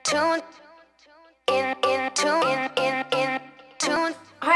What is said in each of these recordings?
Hi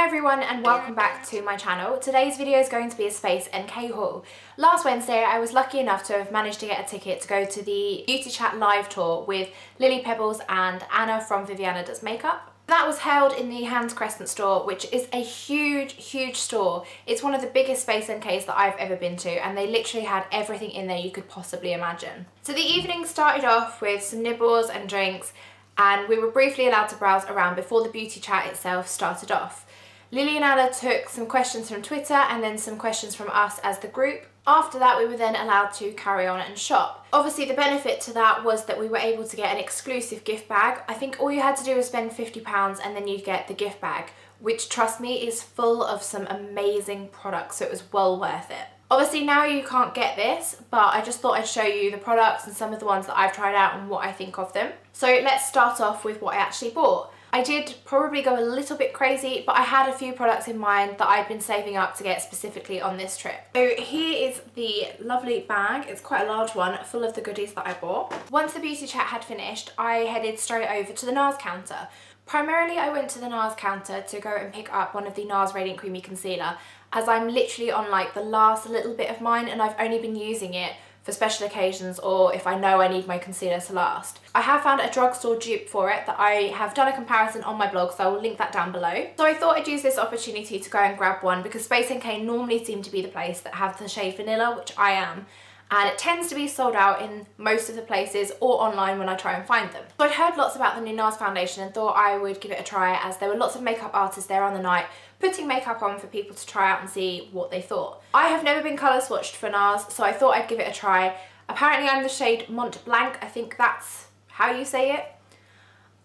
everyone and welcome back to my channel. Today's video is going to be a Space.NK haul. Last Wednesday I was lucky enough to have managed to get a ticket to go to the Beauty Chat live tour with Lily Pebbles and Anna from Viviana Does Makeup. That was held in the Hans Crescent store, which is a huge store. It's one of the biggest Space.NKs that I've ever been to, and they literally had everything in there you could possibly imagine. So the evening started off with some nibbles and drinks, and we were briefly allowed to browse around before the beauty chat itself started off. Lily and Anna took some questions from Twitter and then some questions from us as the group. After that, we were then allowed to carry on and shop. Obviously, the benefit to that was that we were able to get an exclusive gift bag. I think all you had to do was spend £50 and then you'd get the gift bag, which, trust me, is full of some amazing products, so it was well worth it. Obviously, now you can't get this, but I just thought I'd show you the products and some of the ones that I've tried out and what I think of them. So let's start off with what I actually bought. I did probably go a little bit crazy, but I had a few products in mind that I'd been saving up to get specifically on this trip. So here is the lovely bag. It's quite a large one, full of the goodies that I bought. Once the beauty chat had finished, I headed straight over to the NARS counter. Primarily, I went to the NARS counter to go and pick up one of the NARS Radiant Creamy Concealer, as I'm literally on like the last little bit of mine and I've only been using it for special occasions or if I know I need my concealer to last. I have found a drugstore dupe for it that I have done a comparison on my blog, so I will link that down below. So I thought I'd use this opportunity to go and grab one because Space.NK normally seem to be the place that have the shade Vanilla, which I am, and it tends to be sold out in most of the places or online when I try and find them. So I'd heard lots about the new NARS foundation and thought I would give it a try, as there were lots of makeup artists there on the night putting makeup on for people to try out and see what they thought. I have never been colour swatched for NARS, so I thought I'd give it a try. Apparently I'm the shade Mont Blanc, I think that's how you say it.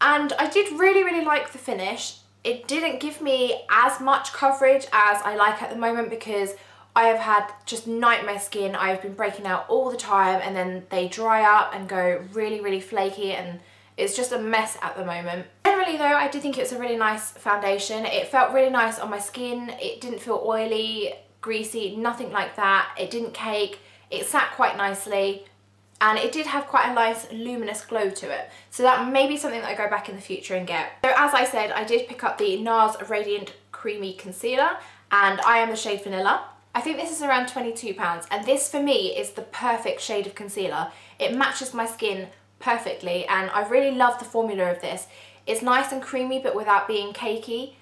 And I did really like the finish. It didn't give me as much coverage as I like at the moment because I have had just nightmare skin. I've been breaking out all the time and then they dry up and go really flaky, and it's just a mess at the moment. Generally though, I did think it was a really nice foundation. It felt really nice on my skin. It didn't feel oily, greasy, nothing like that. It didn't cake. It sat quite nicely. And it did have quite a nice luminous glow to it. So that may be something that I go back in the future and get. So as I said, I did pick up the NARS Radiant Creamy Concealer, and I am the shade Vanilla. I think this is around £22, and this for me is the perfect shade of concealer. It matches my skin perfectly, and I really love the formula of this. It's nice and creamy but without being cakey,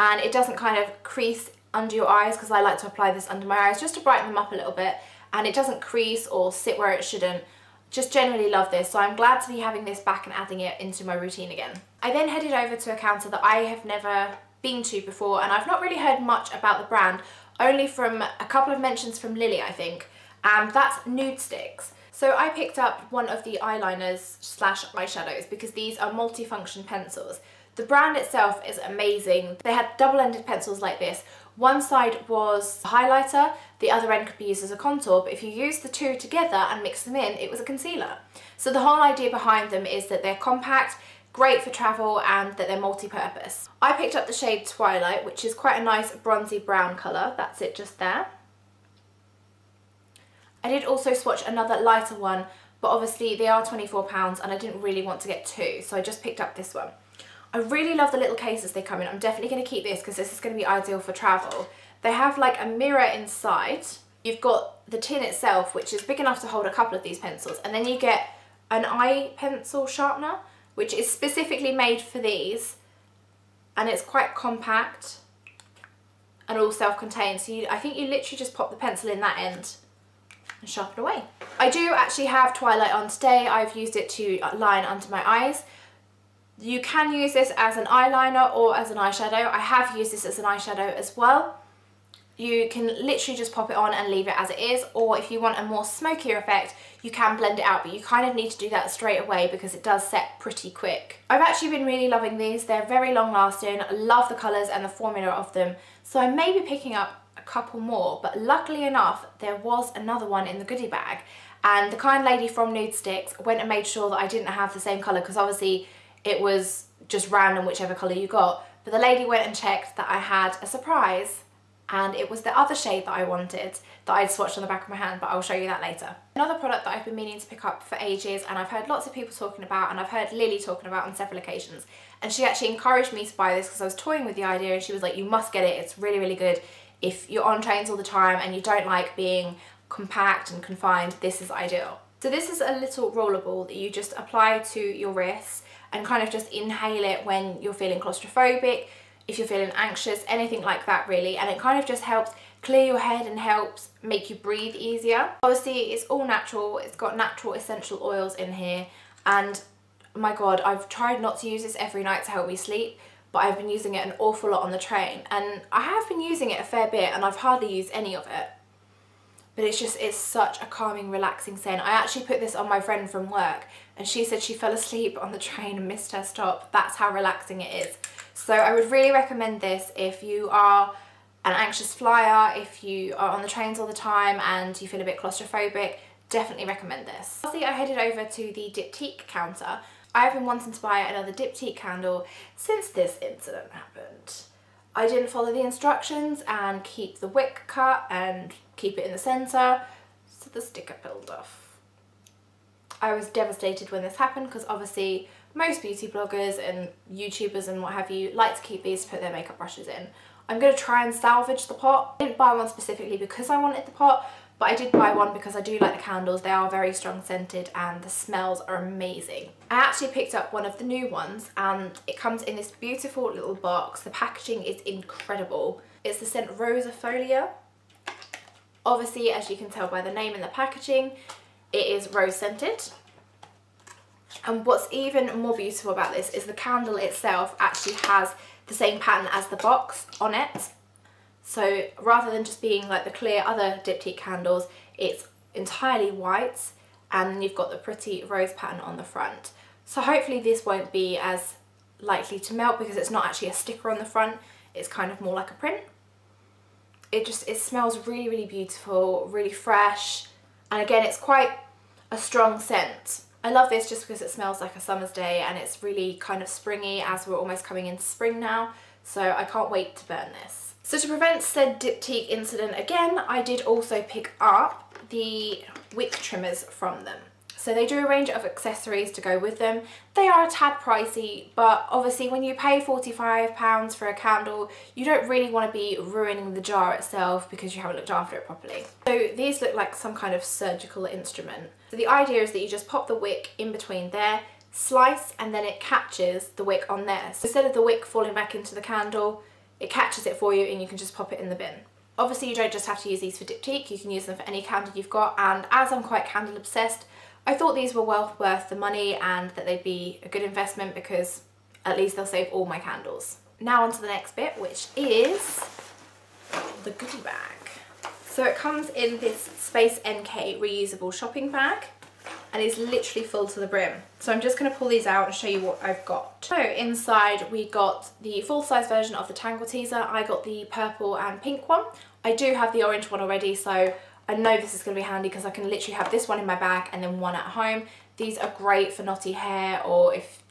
and it doesn't kind of crease under your eyes, because I like to apply this under my eyes just to brighten them up a little bit, and it doesn't crease or sit where it shouldn't. Just generally love this, so I'm glad to be having this back and adding it into my routine again. I then headed over to a counter that I have never been to before, and I've not really heard much about the brand, only from a couple of mentions from Lily, I think, and that's Nudestix. So I picked up one of the eyeliners slash eyeshadows because these are multifunction pencils. The brand itself is amazing. They had double-ended pencils like this. One side was a highlighter, the other end could be used as a contour, but if you use the two together and mix them in, it was a concealer. So the whole idea behind them is that they're compact, great for travel, and that they're multi-purpose. I picked up the shade Twilight, which is quite a nice bronzy brown colour. That's it just there. I did also swatch another lighter one, but obviously they are £24 and I didn't really want to get two, so I just picked up this one. I really love the little cases they come in. I'm definitely going to keep this because this is going to be ideal for travel. They have like a mirror inside. You've got the tin itself, which is big enough to hold a couple of these pencils, and then you get an eye pencil sharpener, which is specifically made for these, and it's quite compact and all self-contained, so I think you literally just pop the pencil in that end and sharpen away. I do actually have Twilight on today. I've used it to line under my eyes. You can use this as an eyeliner or as an eyeshadow. I have used this as an eyeshadow as well. You can literally just pop it on and leave it as it is, or if you want a more smokier effect, you can blend it out, but you kind of need to do that straight away because it does set pretty quick. I've actually been really loving these. They're very long lasting. I love the colours and the formula of them, so I may be picking up a couple more, but luckily enough there was another one in the goodie bag, and the kind lady from Nudestix went and made sure that I didn't have the same colour, because obviously it was just random whichever colour you got, but the lady went and checked that I had a surprise, and it was the other shade that I wanted that I'd swatched on the back of my hand, but I'll show you that later. Another product that I've been meaning to pick up for ages, and I've heard lots of people talking about, and I've heard Lily talking about on several occasions, and she actually encouraged me to buy this because I was toying with the idea, and she was like, you must get it, it's really, really good. If you're on trains all the time and you don't like being compact and confined, this is ideal. So this is a little rollerball that you just apply to your wrists and kind of just inhale it when you're feeling claustrophobic, if you're feeling anxious, anything like that really, and it kind of just helps clear your head and helps make you breathe easier. Obviously it's all natural, it's got natural essential oils in here, and my god, I've tried not to use this every night to help me sleep, but I've been using it an awful lot on the train, and I have been using it a fair bit and I've hardly used any of it. But it's such a calming, relaxing scent. I actually put this on my friend from work and she said she fell asleep on the train and missed her stop. That's how relaxing it is. So I would really recommend this if you are an anxious flyer, if you are on the trains all the time and you feel a bit claustrophobic, definitely recommend this. Lastly, I headed over to the Diptyque counter. I've been wanting to buy another Diptyque candle since this incident happened. I didn't follow the instructions and keep the wick cut and keep it in the centre, so the sticker peeled off. I was devastated when this happened because obviously most beauty bloggers and YouTubers and what have you like to keep these to put their makeup brushes in. I'm going to try and salvage the pot. I didn't buy one specifically because I wanted the pot, but I did buy one because I do like the candles. They are very strong scented and the smells are amazing. I actually picked up one of the new ones and it comes in this beautiful little box. The packaging is incredible. It's the scent Rosafolia. Obviously, as you can tell by the name and the packaging, it is rose scented. And what's even more beautiful about this is the candle itself actually has the same pattern as the box on it. So rather than just being like the clear other Diptyque candles, it's entirely white and then you've got the pretty rose pattern on the front. So hopefully this won't be as likely to melt because it's not actually a sticker on the front, it's kind of more like a print. It smells really, really beautiful, really fresh, and again it's quite a strong scent. I love this just because it smells like a summer's day and it's really kind of springy as we're almost coming into spring now, so I can't wait to burn this. So to prevent said Diptyque incident again, I did also pick up the wick trimmers from them. So they do a range of accessories to go with them. They are a tad pricey, but obviously when you pay £45 for a candle, you don't really want to be ruining the jar itself because you haven't looked after it properly. So these look like some kind of surgical instrument. So the idea is that you just pop the wick in between there, slice, and then it catches the wick on there. So instead of the wick falling back into the candle, it catches it for you and you can just pop it in the bin. Obviously you don't just have to use these for Diptyque, you can use them for any candle you've got, and as I'm quite candle obsessed, I thought these were well worth the money and that they'd be a good investment because at least they'll save all my candles. Now on to the next bit, which is the goodie bag. So it comes in this Space.NK reusable shopping bag and is literally full to the brim. So I'm just going to pull these out and show you what I've got. So inside we got the full-size version of the Tangle Teezer. I got the purple and pink one. I do have the orange one already, so I know this is going to be handy because I can literally have this one in my bag and then one at home. These are great for knotty hair, or if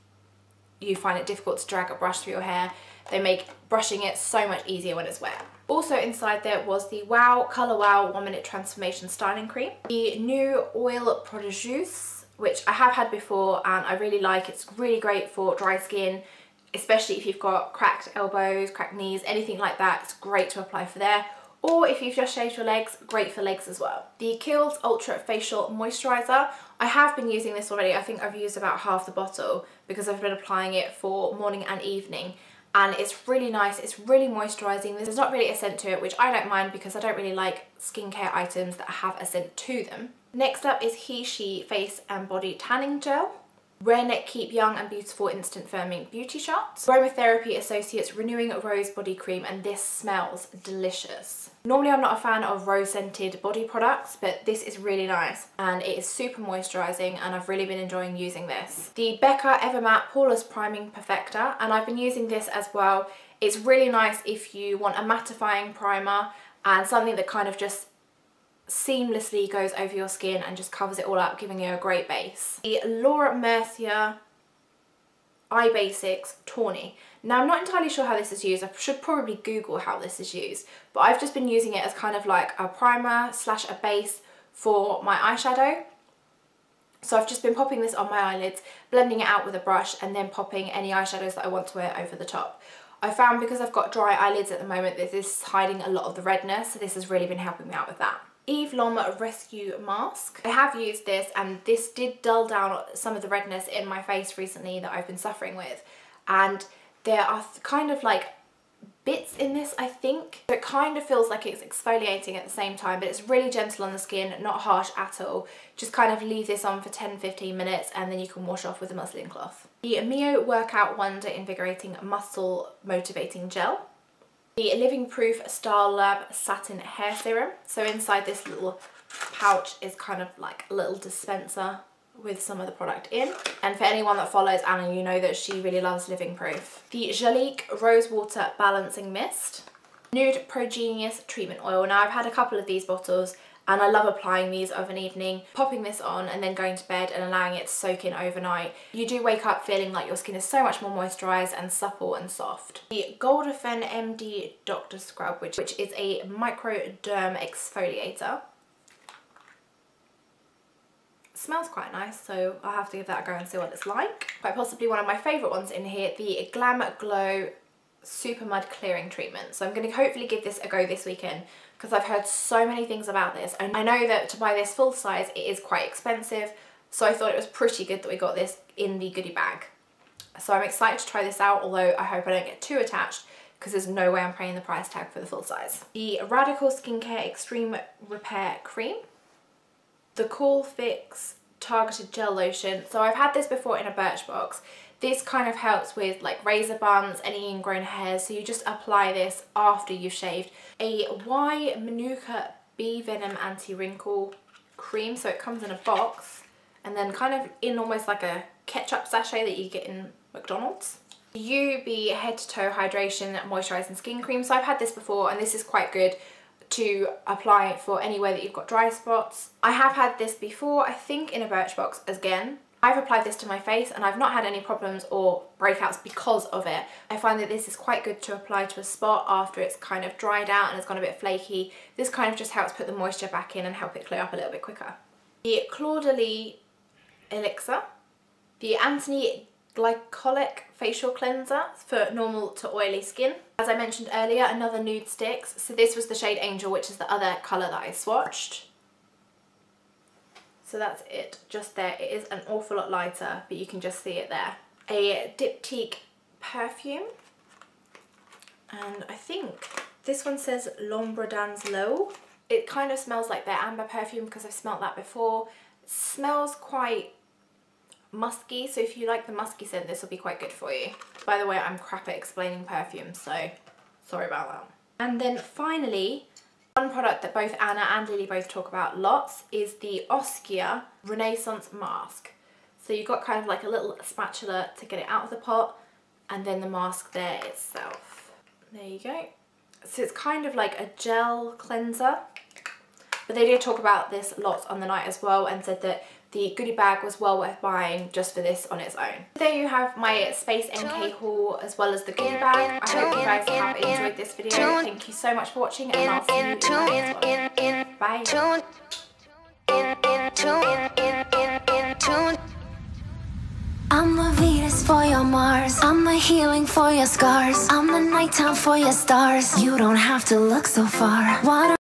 you find it difficult to drag a brush through your hair. They make brushing it so much easier when it's wet. Also inside there was the Wow Colour Wow 1 Minute Transformation Styling Cream. The new oil Prodigeuse, which I have had before and I really like. It's really great for dry skin, especially if you've got cracked elbows, cracked knees, anything like that. It's great to apply for there. Or if you've just shaved your legs, great for legs as well. The Kiehls Ultra Facial Moisturiser. I have been using this already. I think I've used about half the bottle because I've been applying it for morning and evening. And it's really nice, it's really moisturising. There's not really a scent to it, which I don't mind because I don't really like skincare items that have a scent to them. Next up is He She Face and Body Tanning Gel. Ren Keep Young and Beautiful Instant Firming Beauty Shots. Aromatherapy Associates Renewing Rose Body Cream, and this smells delicious. Normally I'm not a fan of rose scented body products, but this is really nice and it is super moisturising and I've really been enjoying using this. The Becca Evermatte Poreless Priming Perfector, and I've been using this as well. It's really nice if you want a mattifying primer and something that kind of just seamlessly goes over your skin and just covers it all up, giving you a great base. The Laura Mercier Eye Basics Tawny. Now I'm not entirely sure how this is used. I should probably Google how this is used, but I've just been using it as kind of like a primer slash a base for my eyeshadow. So I've just been popping this on my eyelids, blending it out with a brush, and then popping any eyeshadows that I want to wear over the top. I found because I've got dry eyelids at the moment that this is hiding a lot of the redness, so this has really been helping me out with that. Lom Rescue Mask. I have used this, and this did dull down some of the redness in my face recently that I've been suffering with, and there are kind of like bits in this, I think. So it kind of feels like it's exfoliating at the same time, but it's really gentle on the skin, not harsh at all. Just kind of leave this on for 10-15 minutes and then you can wash off with a muslin cloth. The Mio Workout Wonder Invigorating Muscle Motivating Gel. The Living Proof Star Lab Satin Hair Serum. So inside this little pouch is kind of like a little dispenser with some of the product in. And for anyone that follows Anna, you know that she really loves Living Proof. The Jurlique Rose Water Balancing Mist. Nude Pro Genius Treatment Oil. Now I've had a couple of these bottles and I love applying these of an evening, popping this on and then going to bed and allowing it to soak in overnight. You do wake up feeling like your skin is so much more moisturised and supple and soft. The Goldafen MD Doctor Scrub, which is a microderm exfoliator. Smells quite nice, so I'll have to give that a go and see what it's like. Quite possibly one of my favourite ones in here, the Glam Glow Super Mud Clearing Treatment. So I'm going to hopefully give this a go this weekend because I've heard so many things about this. And I know that to buy this full size it is quite expensive, so I thought it was pretty good that we got this in the goodie bag. So I'm excited to try this out, although I hope I don't get too attached because there's no way I'm paying the price tag for the full size. The Radical Skincare Extreme Repair Cream. The Cool Fix Targeted Gel Lotion. So I've had this before in a Birchbox. This kind of helps with like razor bumps, any ingrown hairs, so you just apply this after you've shaved. A Y Manuka Bee Venom Anti-Wrinkle Cream. So it comes in a box and then kind of in almost like a ketchup sachet that you get in McDonald's. Yoube Head to Toe Hydration Moisturising Skin Cream. So I've had this before and this is quite good to apply for anywhere that you've got dry spots. I have had this before, I think in a Birchbox again. I've applied this to my face and I've not had any problems or breakouts because of it. I find that this is quite good to apply to a spot after it's kind of dried out and it's gone a bit flaky. This kind of just helps put the moisture back in and help it clear up a little bit quicker. The Claudalie Elixir. The Anthony Glycolic Facial Cleanser for normal to oily skin. As I mentioned earlier, another Nudestix. So this was the shade Angel, which is the other colour that I swatched. So that's it, just there. It is an awful lot lighter, but you can just see it there. A Diptyque perfume. And I think this one says L'Ombre dans l'eau. It kind of smells like their amber perfume because I've smelled that before. It smells quite musky, so if you like the musky scent, this will be quite good for you. By the way, I'm crap at explaining perfumes, so sorry about that. And then finally, one product that both Anna and Lily both talk about lots is the Oskia Renaissance Mask. So you've got kind of like a little spatula to get it out of the pot, and then the mask there itself. There you go. So it's kind of like a gel cleanser, but they did talk about this lots on the night as well and said that the goodie bag was well worth buying just for this on its own. There you have my Space.NK haul as well as the goodie bag. I hope you guys have enjoyed this video. Thank you so much for watching and I'll see you in the next one. Bye. I'm the Venus for your Mars. I'm the healing for your scars. I'm the nighttime for your stars. You don't have to look so far.